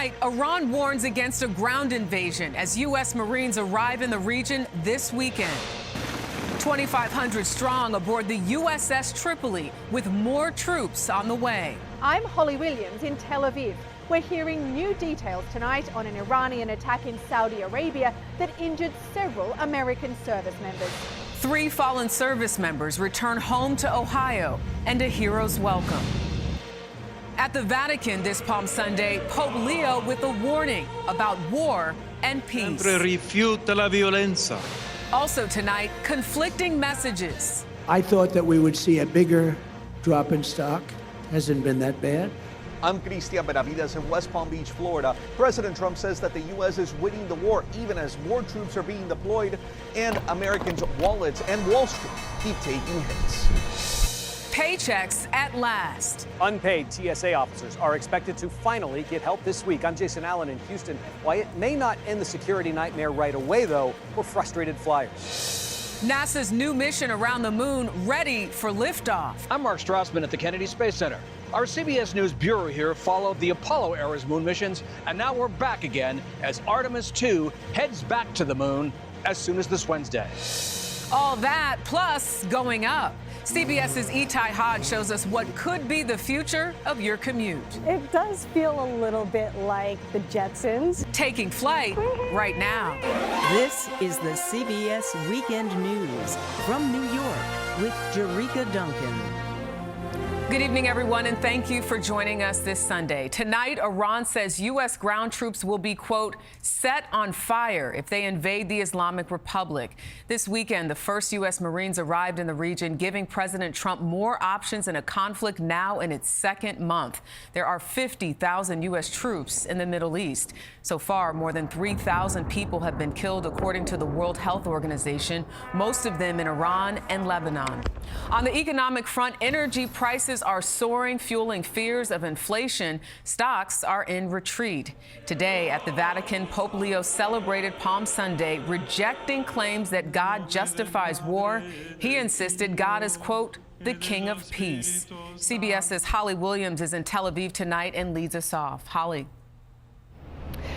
Tonight, Iran warns against a ground invasion as U.S. Marines arrive in the region this weekend. 2,500 strong aboard the USS Tripoli with more troops on the way. I'm Holly Williams in Tel Aviv. We're hearing new details tonight on an Iranian attack in Saudi Arabia that injured several American service members. 3 fallen service members return home to Ohio and a hero's welcome. At the Vatican this Palm Sunday, Pope Leo with a warning about war and peace. Sempre rifiuta la violenza. Also tonight, conflicting messages. I thought that we would see a bigger drop in stock. Hasn't been that bad. I'm Cristian Benavides in West Palm Beach, Florida. President Trump says that the U.S. is winning the war even as more troops are being deployed and Americans' wallets and Wall Street keep taking hits. Paychecks at last. Unpaid TSA officers are expected to finally get help this week. I'm Jason Allen in Houston. Why it may not end the security nightmare right away, though, for frustrated flyers. NASA's new mission around the moon ready for liftoff. I'm Mark Strassman at the Kennedy Space Center. Our CBS News bureau here followed the Apollo-era's moon missions, and now we're back again as Artemis 2 heads back to the moon as soon as this Wednesday. All that plus going up. CBS's Itai Hodge shows us what could be the future of your commute. It does feel a little bit like the Jetsons. Taking flight right now. This is the CBS Weekend News from New York with Jerika Duncan. Good evening, everyone, and thank you for joining us this Sunday. Tonight, Iran says U.S. ground troops will be, quote, set on fire if they invade the Islamic Republic. This weekend, the first U.S. Marines arrived in the region, giving President Trump more options in a conflict now in its second month. There are 50,000 U.S. troops in the Middle East. So far, more than 3,000 people have been killed, according to the World Health Organization, most of them in Iran and Lebanon. On the economic front, energy prices are soaring, fueling fears of inflation. Stocks are in retreat. Today at the Vatican, Pope Leo celebrated Palm Sunday, rejecting claims that God justifies war. He insisted God is, quote, the King of Peace. CBS's Holly Williams is in Tel Aviv tonight and leads us off. Holly.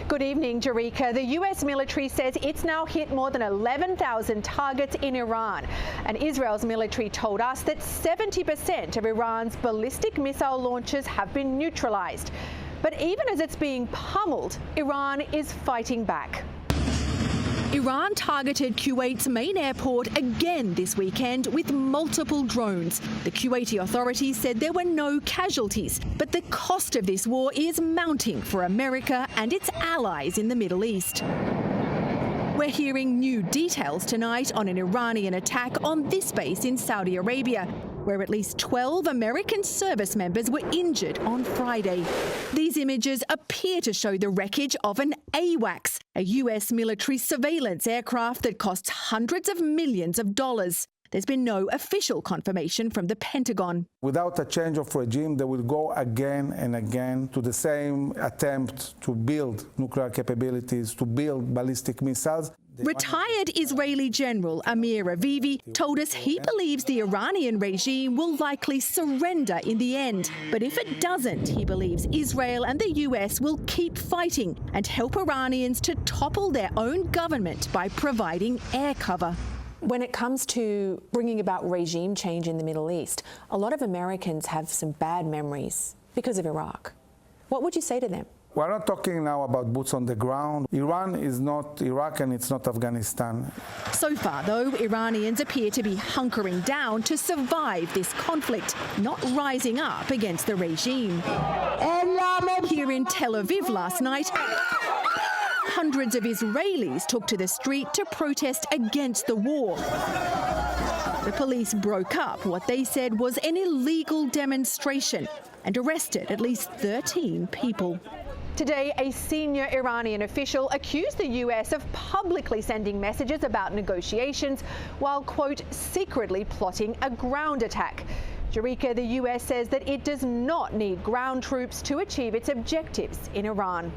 Good evening, Jerika. The U.S. military says it's now hit more than 11,000 targets in Iran. And Israel's military told us that 70% of Iran's ballistic missile launches have been neutralized. But even as it's being pummeled, Iran is fighting back. Iran targeted Kuwait's main airport again this weekend with multiple drones. The Kuwaiti authorities said there were no casualties, but the cost of this war is mounting for America and its allies in the Middle East. We're hearing new details tonight on an Iranian attack on this base in Saudi Arabia, where at least 12 American service members were injured on Friday. These images appear to show the wreckage of an AWACS, a U.S. military surveillance aircraft that costs hundreds of millions of dollars. There's been no official confirmation from the Pentagon. Without a change of regime, they will go again and again to the same attempt to build nuclear capabilities, to build ballistic missiles. Retired Israeli General Amir Avivi told us he believes the Iranian regime will likely surrender in the end. But if it doesn't, he believes Israel and the U.S. will keep fighting and help Iranians to topple their own government by providing air cover. When it comes to bringing about regime change in the Middle East, a lot of Americans have some bad memories because of Iraq. What would you say to them? We're not talking now about boots on the ground. Iran is not Iraq and it's not Afghanistan. So far, though, Iranians appear to be hunkering down to survive this conflict, not rising up against the regime. Here in Tel Aviv last night, hundreds of Israelis took to the street to protest against the war. The police broke up what they said was an illegal demonstration and arrested at least 13 people. Today, a senior Iranian official accused the U.S. of publicly sending messages about negotiations while, quote, secretly plotting a ground attack. Jerika, the U.S. says that it does not need ground troops to achieve its objectives in Iran.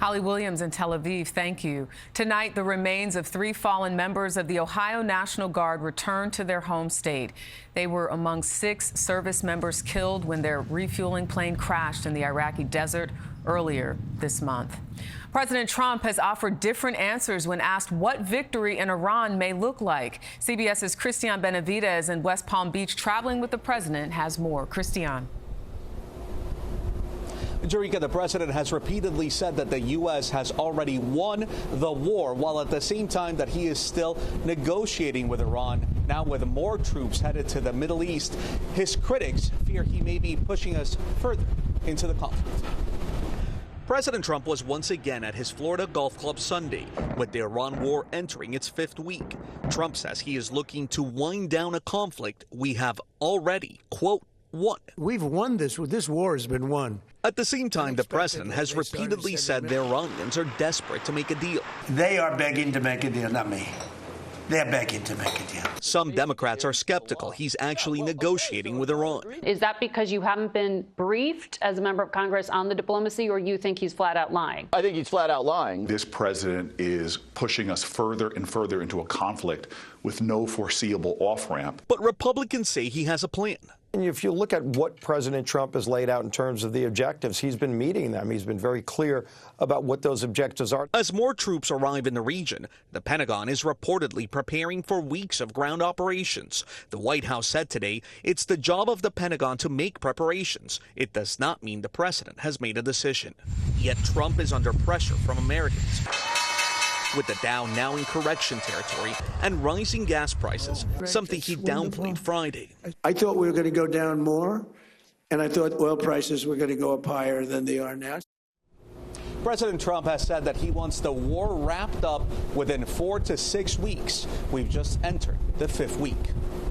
Holly Williams in Tel Aviv, thank you. Tonight, the remains of 3 fallen members of the Ohio National Guard returned to their home state. They were among 6 service members killed when their refueling plane crashed in the Iraqi desert earlier this month. President Trump has offered different answers when asked what victory in Iran may look like. CBS's Christian Benavides in West Palm Beach traveling with the president has more. Christian. Jerika, the president has repeatedly said that the U.S. has already won the war, while at the same time that he is still negotiating with Iran. Now with more troops headed to the Middle East, his critics fear he may be pushing us further into the conflict. President Trump was once again at his Florida golf club Sunday, with the Iran war entering its 5th week. Trump says he is looking to wind down a conflict we have already, quote, won. We've won this. This war has been won. At the same time, the president has repeatedly said the Iranians are desperate to make a deal. They are begging to make a deal, not me. They're begging to make a deal. Some Democrats are skeptical he's actually negotiating with Iran. Is that because you haven't been briefed as a member of Congress on the diplomacy, or you think he's flat out lying? I think he's flat out lying. This president is pushing us further and further into a conflict with no foreseeable off-ramp. But Republicans say he has a plan. And if you look at what President Trump has laid out in terms of the objectives, he's been meeting them. He's been very clear about what those objectives are. As more troops arrive in the region, the Pentagon is reportedly preparing for weeks of ground operations. The White House said today it's the job of the Pentagon to make preparations. It does not mean the president has made a decision. Yet Trump is under pressure from Americans, with the Dow now in correction territory and rising gas prices, something he downplayed Friday. I thought we were going to go down more, and I thought oil prices were going to go up higher than they are now. President Trump has said that he wants the war wrapped up within 4 to 6 weeks. We've just entered the 5th week.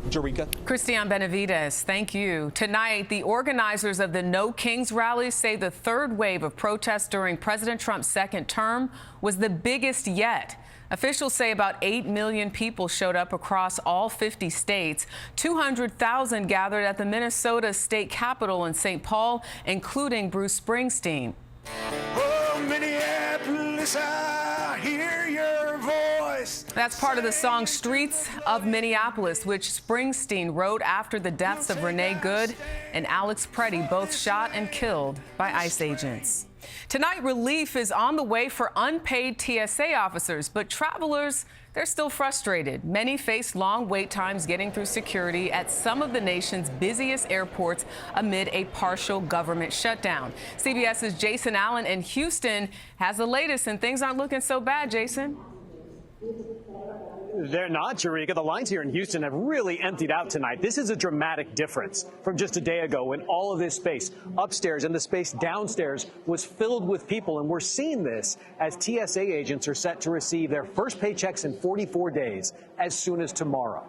Jerika. Christian Benavides, thank you. Tonight, the organizers of the No Kings rally say the 3rd wave of protests during President Trump's 2nd term was the biggest yet. Officials say about 8 million people showed up across all 50 states. 200,000 gathered at the Minnesota state capitol in St. Paul, including Bruce Springsteen. Oh, Minneapolis, I hear your voice. That's part of the song Streets of Minneapolis, which Springsteen wrote after the deaths of Renee Good and Alex Preddy, both shot and killed by ICE agents. Tonight, relief is on the way for unpaid TSA officers, but travelers, they're still frustrated. Many face long wait times getting through security at some of the nation's busiest airports amid a partial government shutdown. CBS's Jason Allen in Houston has the latest, and things aren't looking so bad, Jason. They're not, Jerika. The lines here in Houston have really emptied out tonight. This is a dramatic difference from just a day ago when all of this space upstairs and the space downstairs was filled with people. And we're seeing this as TSA agents are set to receive their first paychecks in 44 days as soon as tomorrow.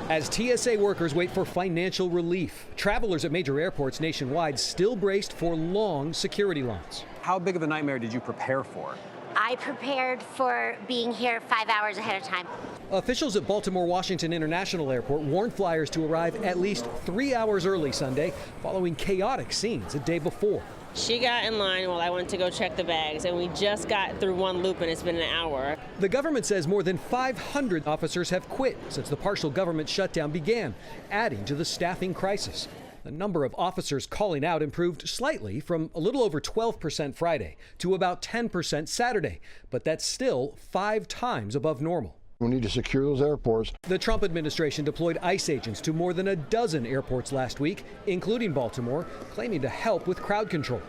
As TSA workers wait for financial relief, travelers at major airports nationwide still braced for long security lines. How big of a nightmare did you prepare for? I prepared for being here 5 hours ahead of time. Officials at Baltimore-Washington International Airport warned flyers to arrive at least 3 hours early Sunday, following chaotic scenes a day before. She got in line while I went to go check the bags, and we just got through one loop, and it's been an hour. The government says more than 500 officers have quit since the partial government shutdown began, adding to the staffing crisis. The number of officers calling out improved slightly from a little over 12% Friday to about 10% Saturday, but that's still 5 times above normal. We need to secure those airports. The Trump administration deployed ICE agents to more than a dozen airports last week, including Baltimore, claiming to help with crowd control.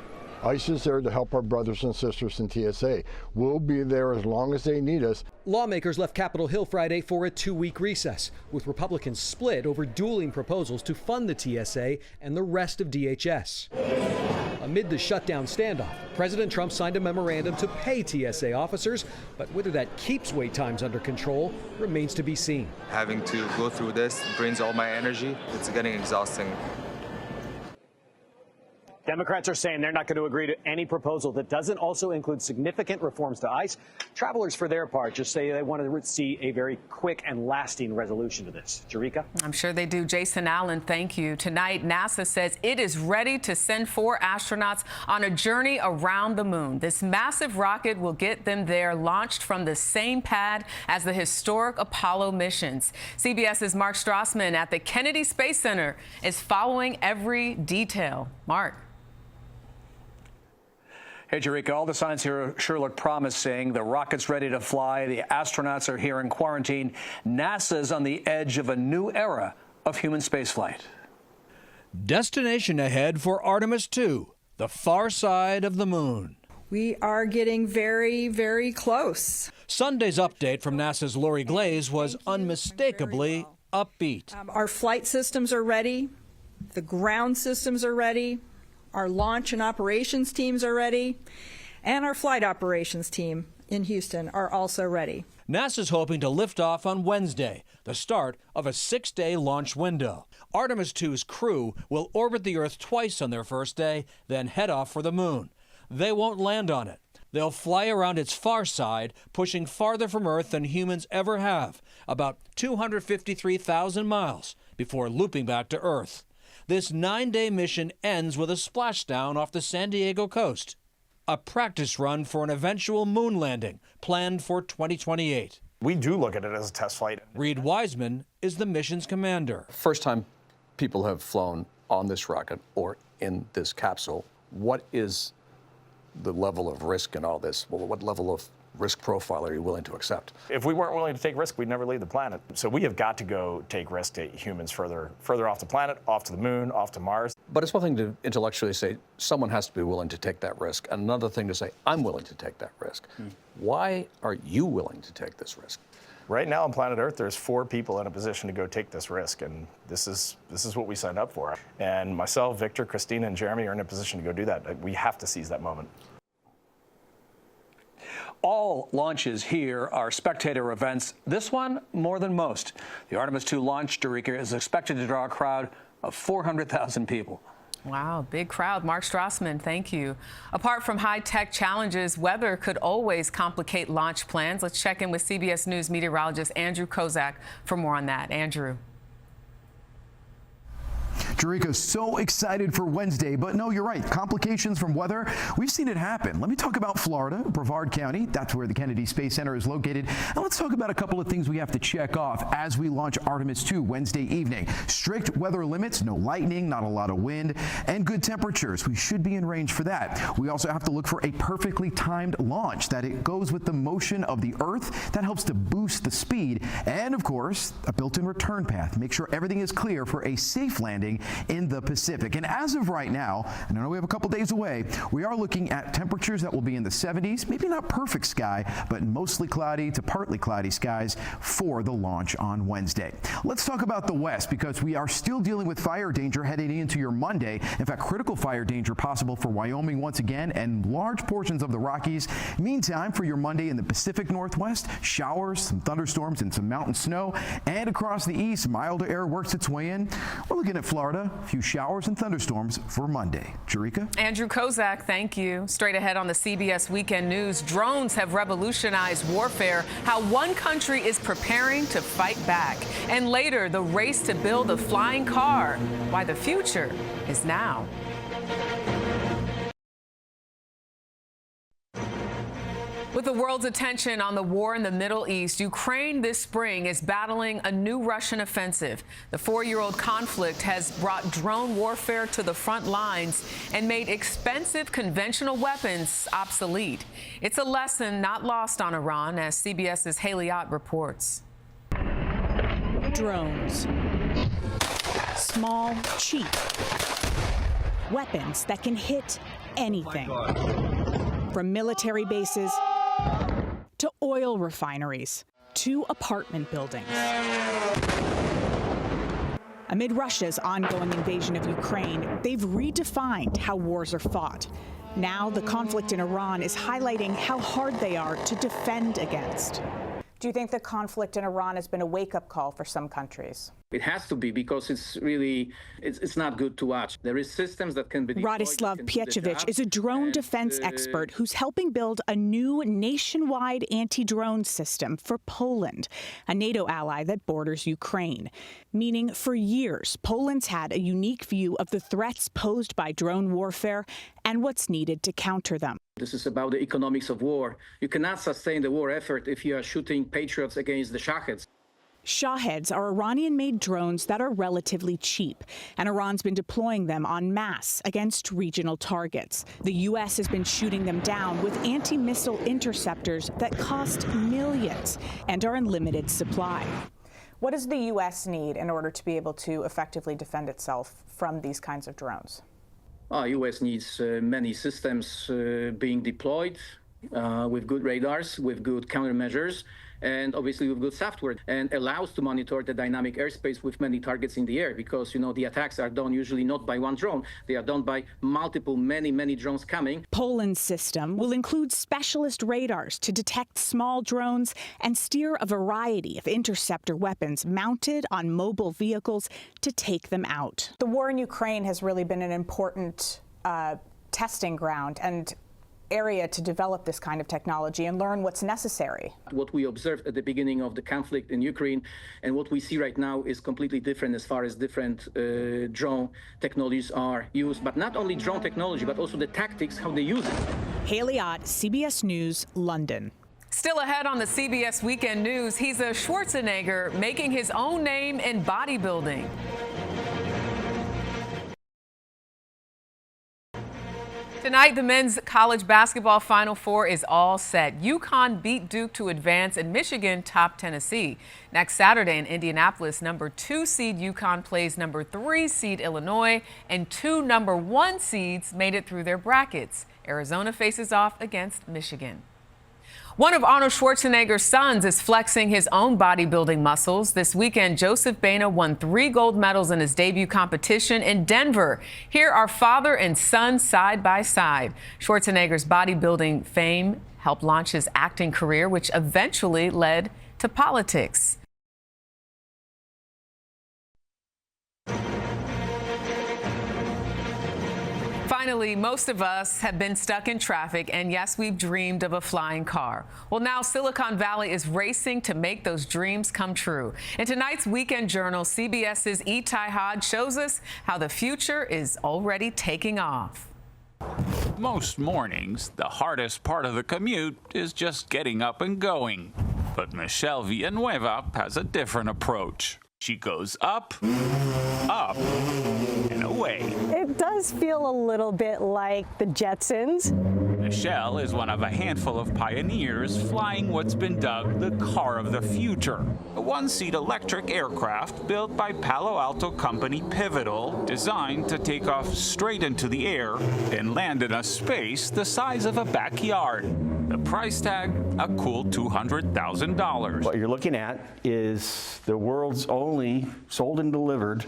ICE is there to help our brothers and sisters in TSA. We'll be there as long as they need us. Lawmakers left Capitol Hill Friday for a 2-week recess, with Republicans split over dueling proposals to fund the TSA and the rest of DHS. Amid the shutdown standoff, President Trump signed a memorandum to pay TSA officers, but whether that keeps wait times under control remains to be seen. Having to go through this drains all my energy. It's getting exhausting. Democrats are saying they're not going to agree to any proposal that doesn't also include significant reforms to ICE. Travelers, for their part, just say they want to see a very quick and lasting resolution to this. Jerika? I'm sure they do. Jason Allen, thank you. Tonight, NASA says it is ready to send 4 astronauts on a journey around the moon. This massive rocket will get them there, launched from the same pad as the historic Apollo missions. CBS's Mark Strassman at the Kennedy Space Center is following every detail. Mark. Hey, Jerika, all the signs here sure look promising. The rocket's ready to fly. The astronauts are here in quarantine. NASA's on the edge of a new era of human spaceflight. Destination ahead for Artemis 2, the far side of the moon. We are getting very, very close. Sunday's update from NASA's Lori Glaze was unmistakably upbeat. Our flight systems are ready. The ground systems are ready. Our launch and operations teams are ready, and our flight operations team in Houston are also ready. NASA's hoping to lift off on Wednesday, the start of a 6-day launch window. Artemis 2's crew will orbit the Earth twice on their first day, then head off for the moon. They won't land on it. They'll fly around its far side, pushing farther from Earth than humans ever have, about 253,000 miles, before looping back to Earth. This 9-day mission ends with a splashdown off the San Diego coast, a practice run for an eventual moon landing planned for 2028. We do look at it as a test flight. Reed Wiseman is the mission's commander. First time people have flown on this rocket or in this capsule, what is the level of risk in all this? Well, what level of risk profile are you willing to accept? If we weren't willing to take risk, we'd never leave the planet. So we have got to go take risk to humans further off the planet, off to the moon, off to Mars. But it's one thing to intellectually say someone has to be willing to take that risk, and another thing to say I'm willing to take that risk. Why are you willing to take this risk? Right now on planet Earth, there's 4 people in a position to go take this risk, and this is what we signed up for. And myself, Victor, Christina, and Jeremy are in a position to go do that. We have to seize that moment. All launches here are spectator events. This one, more than most. The Artemis 2 launch, Jerika, is expected to draw a crowd of 400,000 people. Wow, big crowd. Mark Strassman, thank you. Apart from high-tech challenges, weather could always complicate launch plans. Let's check in with CBS News meteorologist Andrew Kozak for more on that. Andrew. Jerika, so excited for Wednesday, but no, you're right. Complications from weather, we've seen it happen. Let me talk about Florida, Brevard County. That's where the Kennedy Space Center is located. And let's talk about a couple of things we have to check off as we launch Artemis 2 Wednesday evening. Strict weather limits, no lightning, not a lot of wind, and good temperatures. We should be in range for that. We also have to look for a perfectly timed launch, that it goes with the motion of the Earth. That helps to boost the speed. And of course, a built-in return path. Make sure everything is clear for a safe landing in the Pacific. And as of right now, and I know we have a couple days away, we are looking at temperatures that will be in the 70s, maybe not perfect sky, but mostly cloudy to partly cloudy skies for the launch on Wednesday. Let's talk about the West, because we are still dealing with fire danger heading into your Monday. In fact, critical fire danger possible for Wyoming once again and large portions of the Rockies. Meantime, for your Monday in the Pacific Northwest, showers, some thunderstorms, and some mountain snow. And across the east, milder air works its way in. We're looking at Florida, a few showers and thunderstorms for Monday. Jerika? Andrew Kozak, thank you. Straight ahead on the CBS Weekend News, drones have revolutionized warfare, how one country is preparing to fight back. And later, the race to build a flying car, why the future is now. With the world's attention on the war in the Middle East, Ukraine this spring is battling a new Russian offensive. The 4-year-old conflict has brought drone warfare to the front lines and made expensive conventional weapons obsolete. It's a lesson not lost on Iran, as CBS's Haley Ott reports. Drones. Small, cheap. Weapons that can hit anything. From military bases to oil refineries to apartment buildings. Amid Russia's ongoing invasion of Ukraine, they've redefined how wars are fought. Now the conflict in Iran is highlighting how hard they are to defend against. Do you think the conflict in Iran has been a wake-up call for some countries? It has to be, because it's not good to watch. There is systems that can be deployed. Radislav Piechevich is a drone defense expert who's helping build a new nationwide anti-drone system for Poland, a NATO ally that borders Ukraine. Meaning, for years, Poland's had a unique view of the threats posed by drone warfare and what's needed to counter them. This is about the economics of war. You cannot sustain the war effort if you are shooting Patriots against the Shaheds. Shaheds are Iranian-made drones that are relatively cheap, and Iran's been deploying them en masse against regional targets. The U.S. has been shooting them down with anti-missile interceptors that cost millions and are in limited supply. What does the U.S. need in order to be able to effectively defend itself from these kinds of drones? U.S. needs many systems being deployed with good radars, with good countermeasures, and obviously with good software, and allows to monitor the dynamic airspace with many targets in the air, because the attacks are done usually not by one drone. They are done by many drones coming. Poland's system will include specialist radars to detect small drones and steer a variety of interceptor weapons mounted on mobile vehicles to take them out. The war in Ukraine has really been an important testing ground and area to develop this kind of technology and learn what's necessary. What we observed at the beginning of the conflict in Ukraine and what we see right now is completely different as far as different drone technologies are used. But not only drone technology, but also the tactics, how they use it. Haley Ott, CBS News, London. Still ahead on the CBS Weekend News, he's a Schwarzenegger making his own name in bodybuilding. Tonight, the men's college basketball Final Four is all set. UConn beat Duke to advance, and Michigan topped Tennessee. Next Saturday in Indianapolis, number 2 seed UConn plays number 3 seed Illinois, and 2 number 1 seeds made it through their brackets. Arizona faces off against Michigan. One of Arnold Schwarzenegger's sons is flexing his own bodybuilding muscles. This weekend, Joseph Baena won 3 gold medals in his debut competition in Denver. Here are father and son side by side. Schwarzenegger's bodybuilding fame helped launch his acting career, which eventually led to politics. Finally, most of us have been stuck in traffic, and yes, we've dreamed of a flying car. Well, now Silicon Valley is racing to make those dreams come true. In tonight's Weekend Journal, CBS's Itai Had shows us how the future is already taking off. Most mornings, the hardest part of the commute is just getting up and going. But Michelle Villanueva has a different approach. She goes up, and away. It does feel a little bit like the Jetsons. Michelle is one of a handful of pioneers flying what's been dubbed the car of the future. A one-seat electric aircraft built by Palo Alto company Pivotal, designed to take off straight into the air and land in a space the size of a backyard. The price tag, a cool $200,000. What you're looking at is the world's only sold and delivered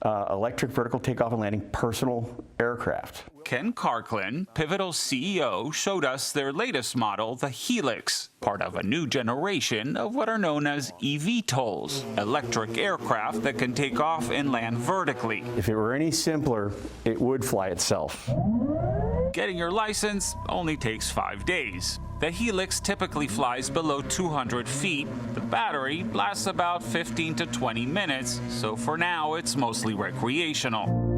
electric vertical takeoff and landing personal aircraft. Ken Carklin, Pivotal's CEO, showed us their latest model, the Helix, part of a new generation of what are known as eVTOLs, electric aircraft that can take off and land vertically. If it were any simpler, it would fly itself. Getting your license only takes 5 days. The Helix typically flies below 200 feet. The battery lasts about 15 to 20 minutes, so for now it's mostly recreational.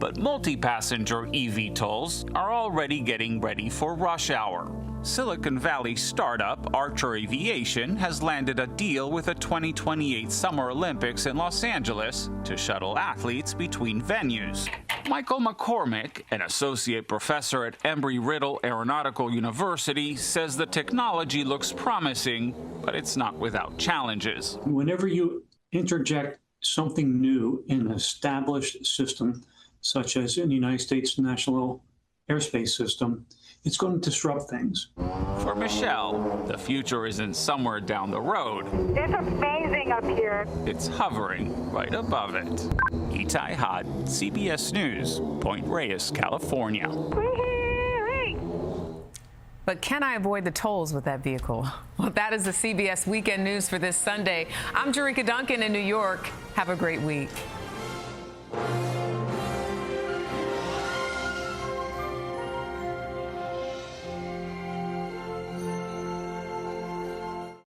But multi-passenger eVTOLs are already getting ready for rush hour. Silicon Valley startup Archer Aviation has landed a deal with the 2028 Summer Olympics in Los Angeles to shuttle athletes between venues. Michael McCormick, an associate professor at Embry-Riddle Aeronautical University, says the technology looks promising, but it's not without challenges. Whenever you interject something new in an established system, such as in the United States National Airspace System, it's going to disrupt things. For Michelle, the future isn't somewhere down the road. It's amazing up here. It's hovering right above it. Itai Had, CBS News, Point Reyes, California. But can I avoid the tolls with that vehicle? Well, that is the CBS Weekend News for this Sunday. I'm Jerika Duncan in New York. Have a great week.